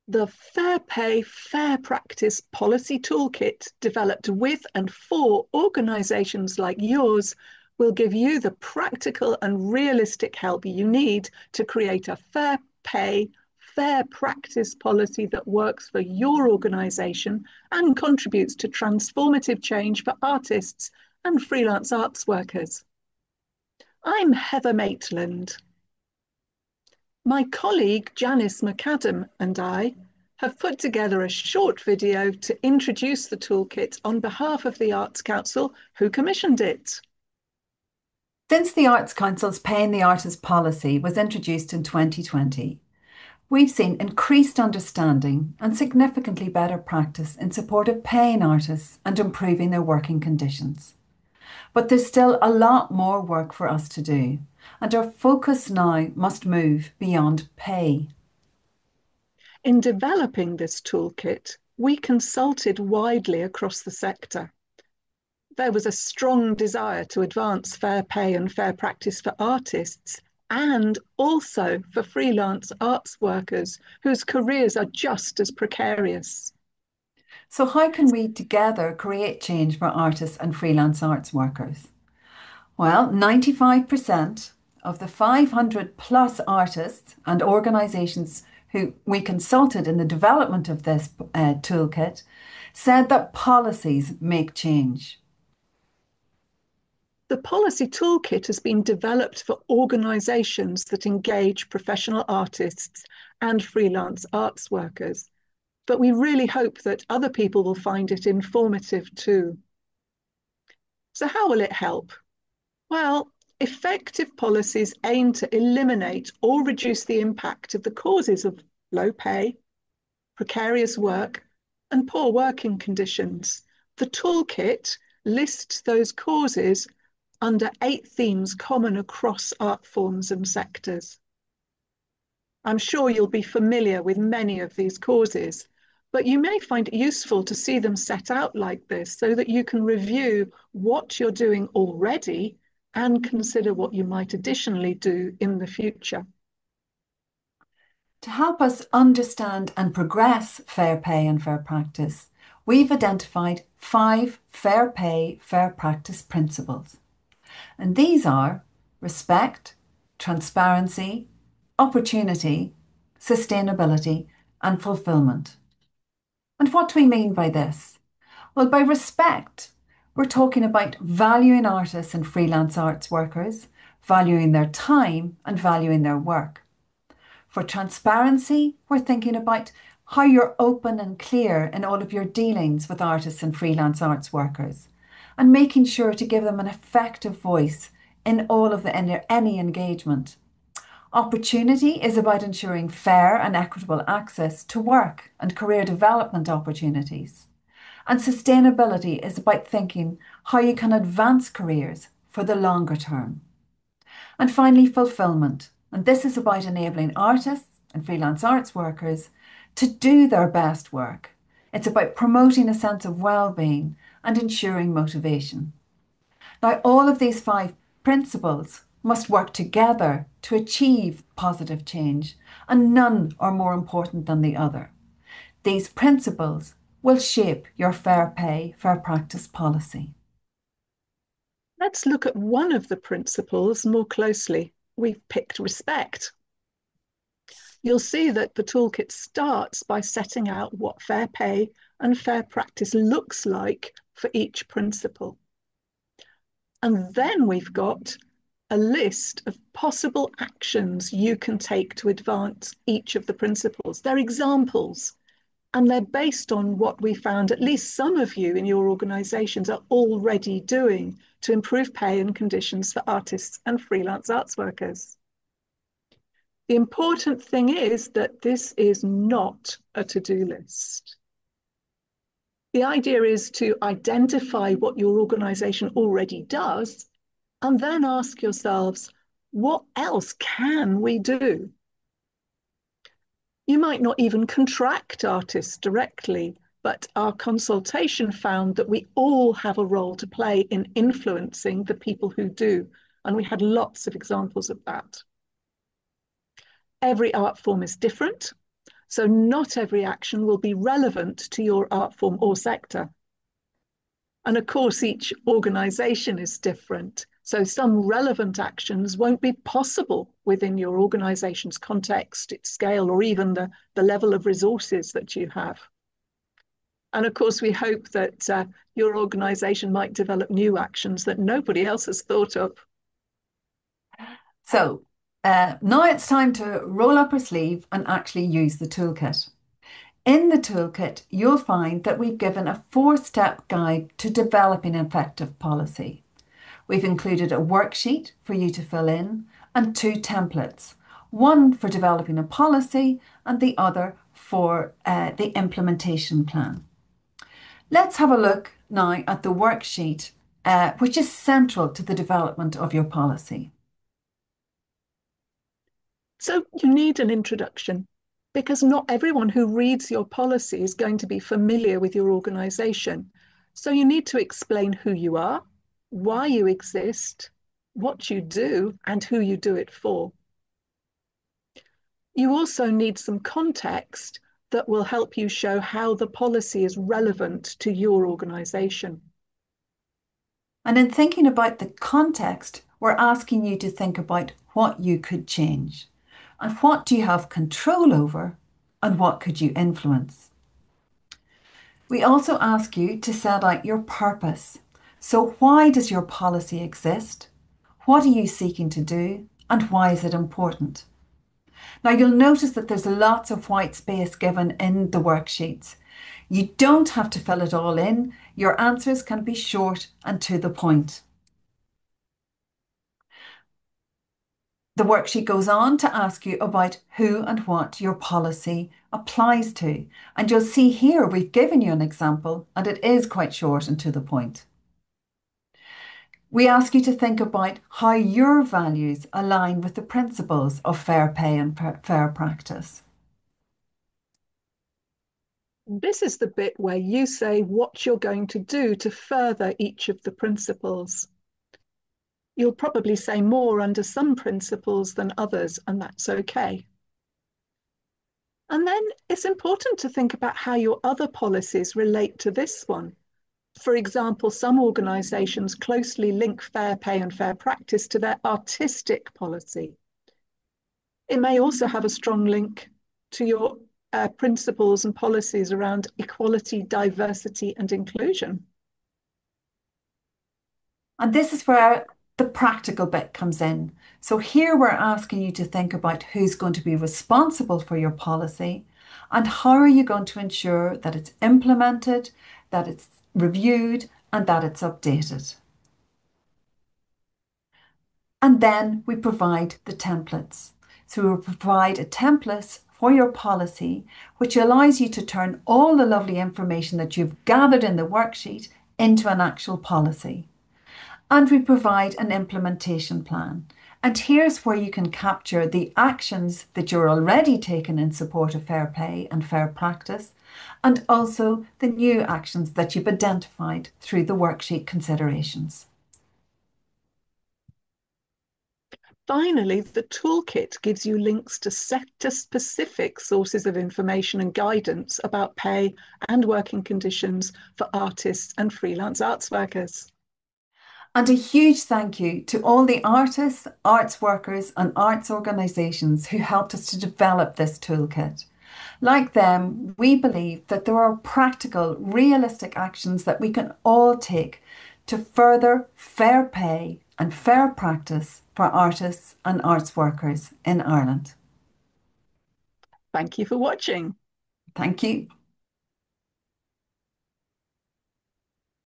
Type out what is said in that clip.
The Fair Pay, Fair Practice Policy Toolkit, developed with and for organisations like yours, will give you the practical and realistic help you need to create a fair pay, fair practice policy that works for your organisation and contributes to transformative change for artists and freelance arts workers. I'm Heather Maitland. My colleague Janice McAdam and I have put together a short video to introduce the toolkit on behalf of the Arts Council, who commissioned it. Since the Arts Council's Paying the Artist policy was introduced in 2020, we've seen increased understanding and significantly better practice in support of paying artists and improving their working conditions. But there's still a lot more work for us to do, and our focus now must move beyond pay. In developing this toolkit, we consulted widely across the sector. There was a strong desire to advance fair pay and fair practice for artists and also for freelance arts workers whose careers are just as precarious. So, how can we together create change for artists and freelance arts workers? Well, 95% of the 500 plus artists and organisations who we consulted in the development of this toolkit said that policies make change. The policy toolkit has been developed for organisations that engage professional artists and freelance arts workers, but we really hope that other people will find it informative too. So how will it help? Well, effective policies aim to eliminate or reduce the impact of the causes of low pay, precarious work, and poor working conditions. The toolkit lists those causes under 8 themes common across art forms and sectors. I'm sure you'll be familiar with many of these causes, but you may find it useful to see them set out like this so that you can review what you're doing already and consider what you might additionally do in the future. To help us understand and progress fair pay and fair practice, we've identified 5 fair pay, fair practice principles. And these are respect, transparency, opportunity, sustainability, and fulfillment. And what do we mean by this? Well, by respect, we're talking about valuing artists and freelance arts workers, valuing their time and valuing their work. For transparency, we're thinking about how you're open and clear in all of your dealings with artists and freelance arts workers, and making sure to give them an effective voice in any engagement. Opportunity is about ensuring fair and equitable access to work and career development opportunities. And sustainability is about thinking how you can advance careers for the longer term. And finally, fulfillment. And this is about enabling artists and freelance arts workers to do their best work. It's about promoting a sense of well-being and ensuring motivation. Now, all of these 5 principles must work together to achieve positive change, and none are more important than the other. These principles will shape your fair pay, fair practice policy. Let's look at one of the principles more closely. We've picked respect. You'll see that the toolkit starts by setting out what fair pay and fair practice looks like for each principle. And then we've got a list of possible actions you can take to advance each of the principles. They're examples, and they're based on what we found at least some of you in your organisations are already doing to improve pay and conditions for artists and freelance arts workers. The important thing is that this is not a to-do list. The idea is to identify what your organisation already does and then ask yourselves, what else can we do? You might not even contract artists directly, but our consultation found that we all have a role to play in influencing the people who do, and we had lots of examples of that. Every art form is different, So not every action will be relevant to your art form or sector. And of course, each organisation is different. So some relevant actions won't be possible within your organisation's context, its scale, or even the level of resources that you have. And of course, we hope that your organisation might develop new actions that nobody else has thought of. So now it's time to roll up our sleeve and actually use the toolkit. In the toolkit, you'll find that we've given a 4-step guide to developing effective policy. We've included a worksheet for you to fill in and 2 templates, one for developing a policy and the other for the implementation plan. Let's have a look now at the worksheet, which is central to the development of your policy. So you need an introduction because not everyone who reads your policy is going to be familiar with your organisation. So you need to explain who you are, why you exist, what you do, and who you do it for. You also need some context that will help you show how the policy is relevant to your organisation. And in thinking about the context, we're asking you to think about what you could change and what do you have control over and what could you influence. We also ask you to set out your purpose. So why does your policy exist? What are you seeking to do? And why is it important? Now you'll notice that there's lots of white space given in the worksheets. You don't have to fill it all in. Your answers can be short and to the point. The worksheet goes on to ask you about who and what your policy applies to. And you'll see here we've given you an example and it is quite short and to the point. We ask you to think about how your values align with the principles of fair pay and fair practice. This is the bit where you say what you're going to do to further each of the principles. You'll probably say more under some principles than others, and that's okay. And then it's important to think about how your other policies relate to this one. For example, some organisations closely link fair pay and fair practice to their artistic policy. It may also have a strong link to your principles and policies around equality, diversity, and inclusion. And this is where the practical bit comes in. So here we're asking you to think about who's going to be responsible for your policy and how are you going to ensure that it's implemented, that it's reviewed, and that it's updated. And then we provide the templates. So we provide a template for your policy, which allows you to turn all the lovely information that you've gathered in the worksheet into an actual policy. And we provide an implementation plan. And here's where you can capture the actions that you're already taking in support of fair pay and fair practice, and also the new actions that you've identified through the worksheet considerations. Finally, the toolkit gives you links to sector-specific sources of information and guidance about pay and working conditions for artists and freelance arts workers. And a huge thank you to all the artists, arts workers, and arts organisations who helped us to develop this toolkit. Like them, we believe that there are practical, realistic actions that we can all take to further fair pay and fair practice for artists and arts workers in Ireland. Thank you for watching. Thank you.